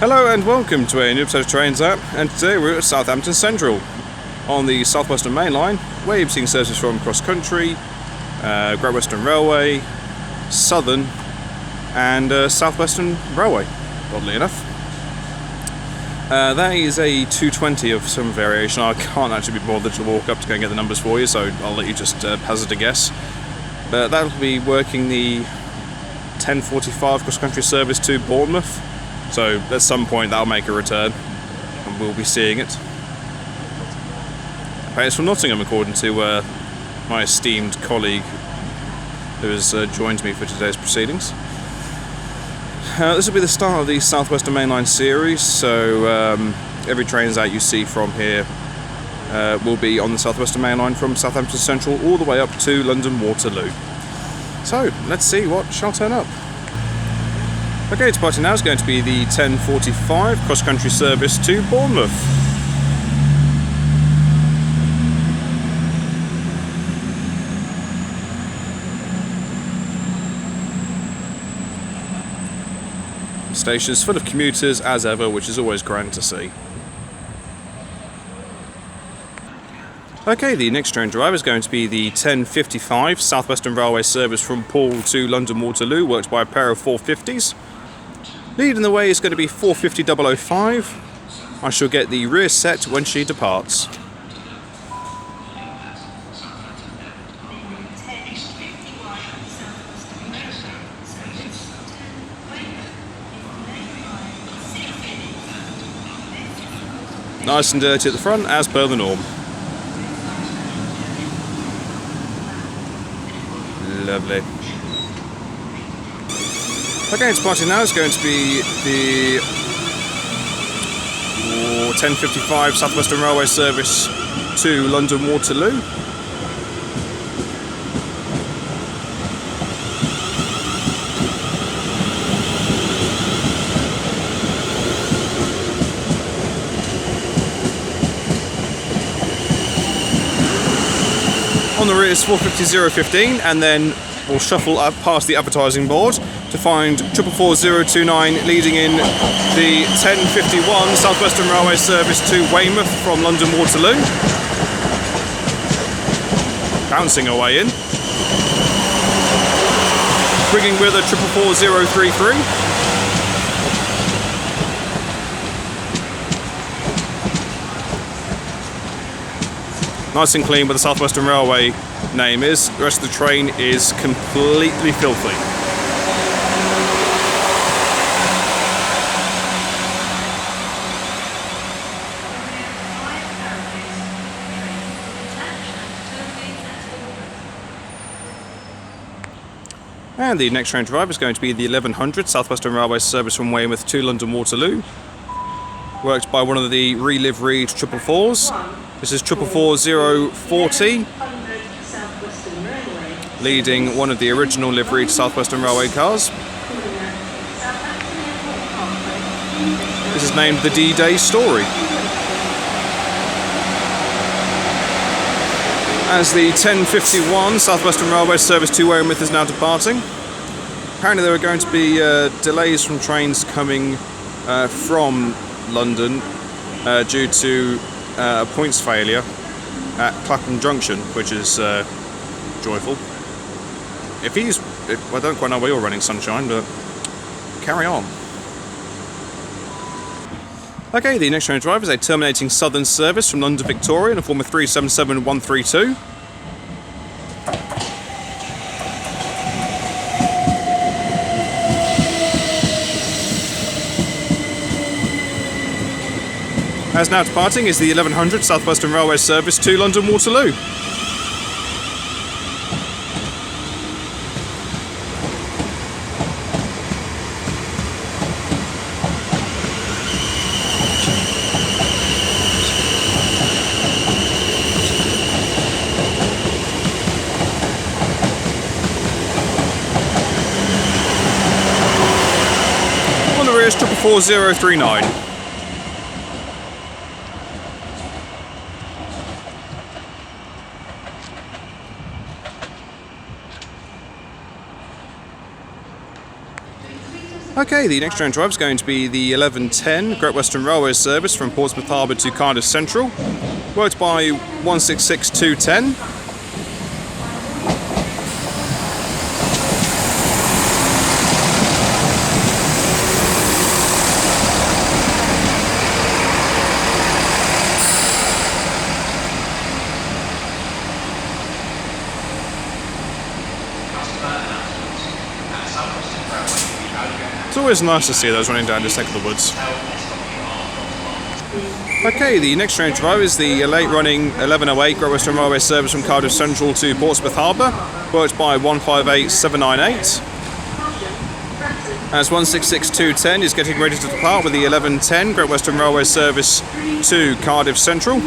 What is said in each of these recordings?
Hello and welcome to a new episode of Trains App, and today we're at Southampton Central on the South Western Mainline, where you're seeing services from cross country, Great Western Railway, Southern and South Western Railway, oddly enough. That is a 220 of some variation. I can't actually be bothered to walk up to go and get the numbers for you, so I'll let you just hazard a guess. But that'll be working the 1045 cross country service to Bournemouth. So at some point that'll make a return and we'll be seeing it. But it's from Nottingham, according to my esteemed colleague who has joined me for today's proceedings. This will be the start of the South Western Mainline series, so every trains out you see from here will be on the South Western Mainline from Southampton Central all the way up to London Waterloo. So let's see what shall turn up. Okay, departing now is going to be the 1045 cross-country service to Bournemouth. The station is full of commuters as ever, which is always grand to see. Okay, the next train drive is going to be the 1055 South Western Railway service from Poole to London Waterloo, worked by a pair of 450s. Leading the way is going to be 450-005. I shall get the rear set when she departs. Nice and dirty at the front, as per the norm. Lovely. Okay, departing now is going to be the 1055 South Western Railway service to London Waterloo. On the rear is 450-015, and then we'll shuffle up past the advertising board to find 444-029 leading in the 1051 South Western Railway service to Weymouth from London Waterloo. Bouncing away in. Bringing with a 444-033. Nice and clean where the South Western Railway name is. The rest of the train is completely filthy. And the next train drive is going to be the 1100 South Western Railway service from Weymouth to London Waterloo, worked by one of the re-liveried 444s. This is 444-040, leading one of the original liveried South Western Railway cars. This is named the D-Day Story. As the 1051 South Western Railway service to Weymouth is now departing. Apparently there are going to be delays from trains coming from London due to a points failure at Clapham Junction, which is joyful. I don't quite know where you're running, Sunshine, but carry on. Okay, the next train drive is a Terminating Southern service from London Victoria in the form of 377-132. As now departing is the 1100 South Western Railway service to London Waterloo. On the rear is 444-039. Okay, the next train drive is going to be the 1110 Great Western Railway service from Portsmouth Harbour to Cardiff Central, worked by 166210. It's always nice to see those running down this neck of the woods. Okay, the next train to arrive is the late running 1108 Great Western Railway service from Cardiff Central to Portsmouth Harbour, worked by 158798. As 166210 is getting ready to depart with the 1110 Great Western Railway service to Cardiff Central.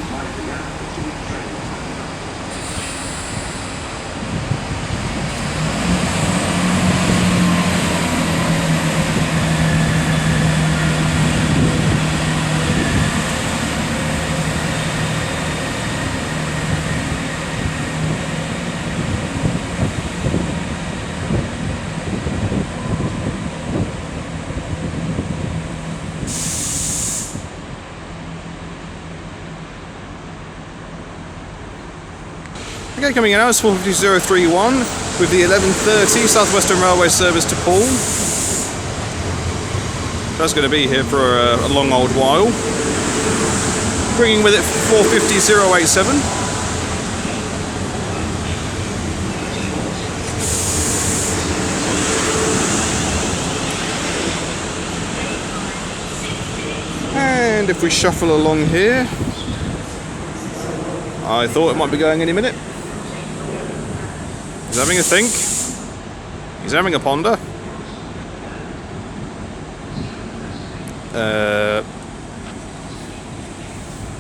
Okay, coming in now is 45031 with the 1130 South Western Railway service to Poole. That's going to be here for a long old while. Bringing with it 450087. And if we shuffle along here, I thought it might be going any minute. He's having a think. He's having a ponder.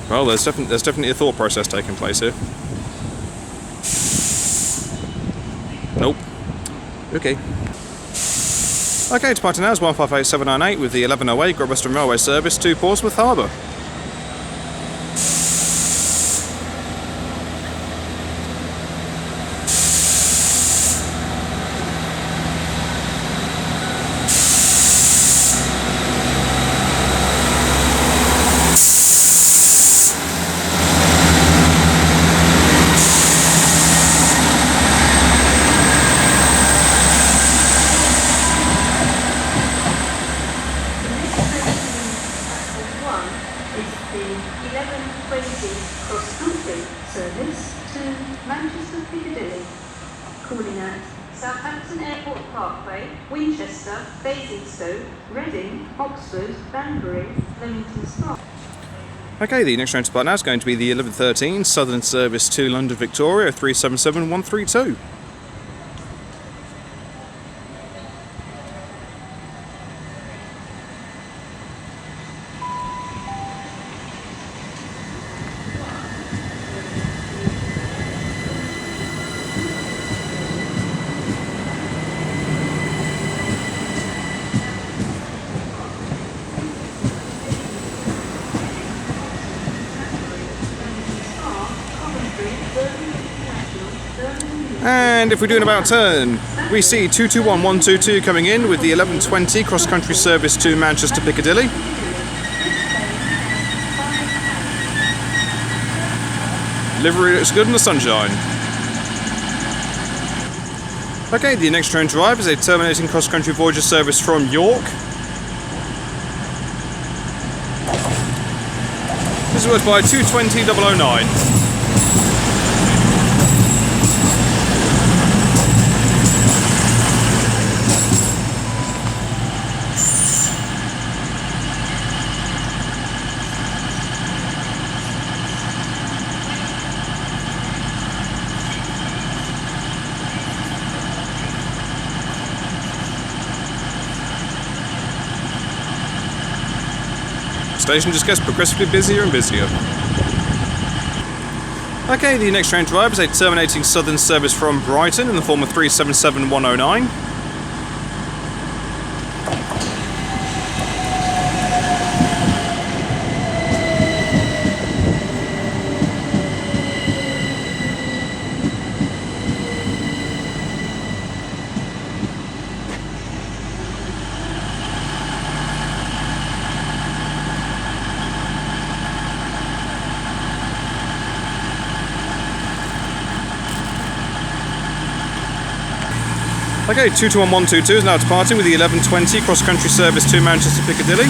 Well, there's definitely a thought process taking place here. Nope. Okay. Okay, departing now is 158798 with the 1108 Great Western Railway service to Portsmouth Harbour. Calling at Southampton Airport Parkway, Winchester, Basingstoke, Reading, Oxford, Banbury, Leamington Spa. Okay, the next train to depart now is going to be the 1113 Southern service to London Victoria 377132. And if we do an about turn, we see 221122 coming in with the 1120 cross-country service to Manchester Piccadilly. Livery looks good in the sunshine. Okay, the next train to arrive is a terminating cross-country Voyager service from York. This is worked by 220009. Station just gets progressively busier and busier. Okay, the next train to arrive is a terminating southern service from Brighton in the form of 377109. Okay, 221122 is now departing with the 1120 cross-country service to Manchester Piccadilly.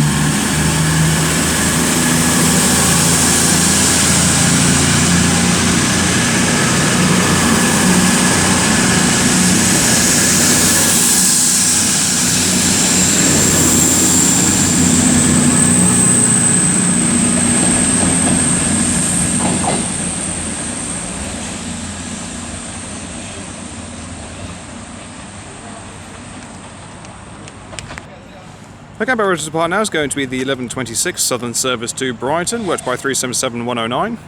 Okay, our road to depart now is going to be the 1126 Southern service to Brighton, worked by 377109,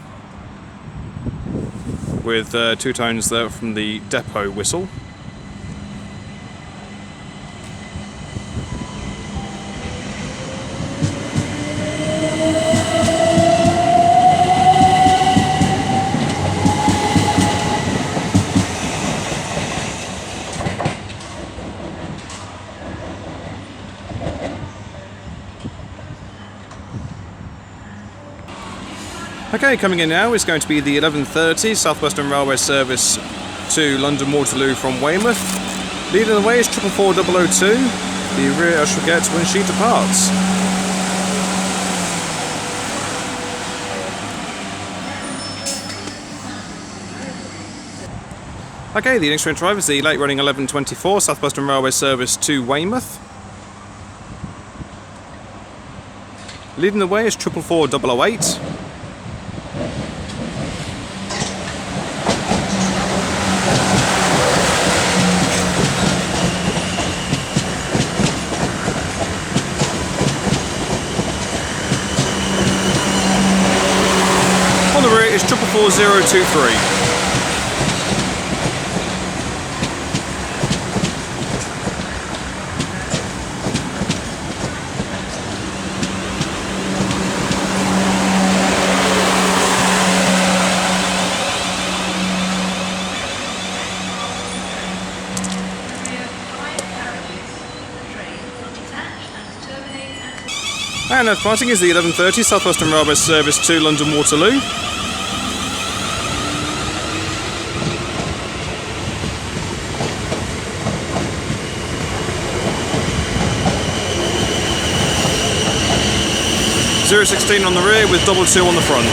with two tones there from the depot whistle. Okay, coming in now is going to be the 1130 South Western Railway service to London Waterloo from Weymouth. Leading the way is 444002. The rear usher gets when she departs. Okay, the next train drive is the late running 1124 South Western Railway service to Weymouth. Leading the way is 444008. On the rear is 444023. And departing is the 1130 South Western Railway service to London Waterloo. .016 on the rear with 22 on the front.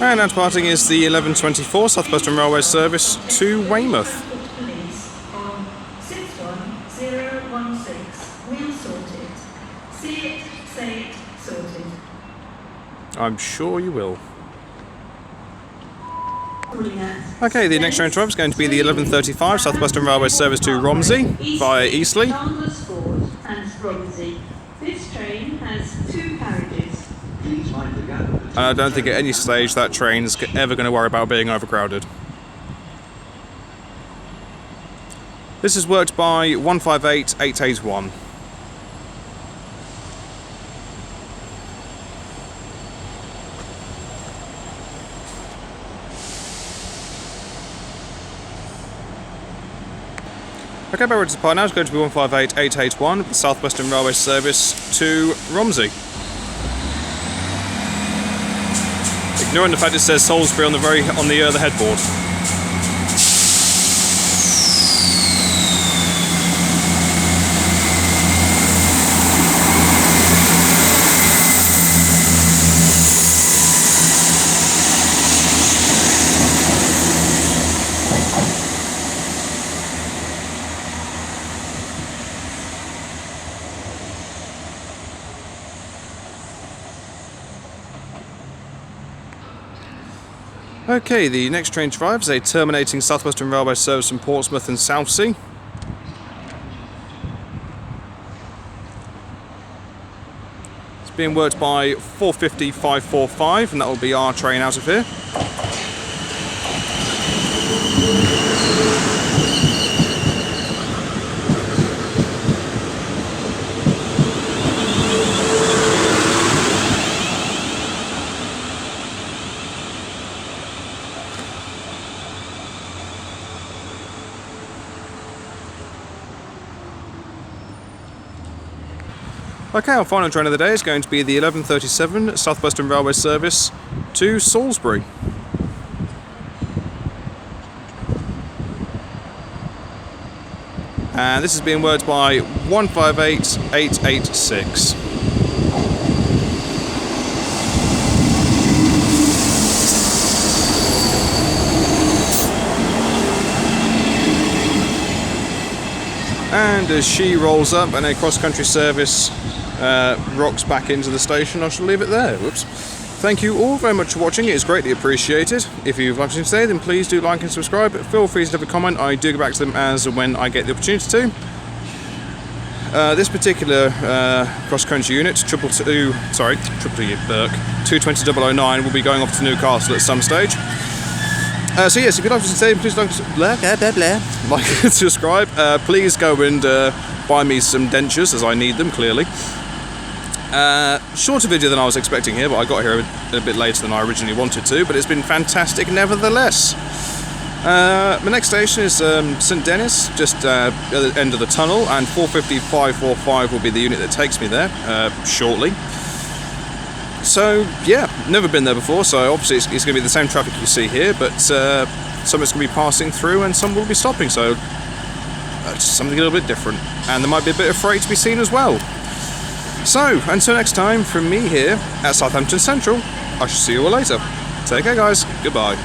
And now departing is the 1124 South Western Railway service to Weymouth. Police on 61016. We'll sort it. See it, say it, sorted. I'm sure you will. Calling at Okay, the next train drive is going to be the 1135 South Western Railway service to Romsey via Eastleigh. Chandler's Ford and Romsey. This train has 2 carriages. And I don't think at any stage that train's ever going to worry about being overcrowded. This is worked by 158881. Okay, our road to depart now is going to be 158881, the South Western Railway service to Romsey. Ignoring the fact it says Salisbury on the headboard. Okay, the next train to arrive is a terminating South Western Railway service from Portsmouth and Southsea. It's being worked by 450545, and that will be our train out of here. Okay, our final train of the day is going to be the 11:37 South Western Railway service to Salisbury. And this is being worked by 158886. And as she rolls up and a cross-country service rocks back into the station, I shall leave it there. Whoops. Thank you all very much for watching. It is greatly appreciated. If you've liked it today, then please do like and subscribe. Feel free to leave a comment. I do go back to them as and when I get the opportunity to. This particular cross-country unit, 220009, will be going off to Newcastle at some stage. So yes, if you'd like to today, please like and subscribe. Please go and buy me some dentures, as I need them, clearly. Shorter video than I was expecting here, but I got here a bit later than I originally wanted to, but it's been fantastic nevertheless. My next station is St Denis, just at the end of the tunnel, and 450-545 will be the unit that takes me there shortly. So yeah, never been there before, so obviously it's going to be the same traffic you see here, but some is going to be passing through and some will be stopping, so just something a little bit different. And there might be a bit of freight to be seen as well. So, until next time, from me here at Southampton Central, I shall see you all later. Take care guys, goodbye.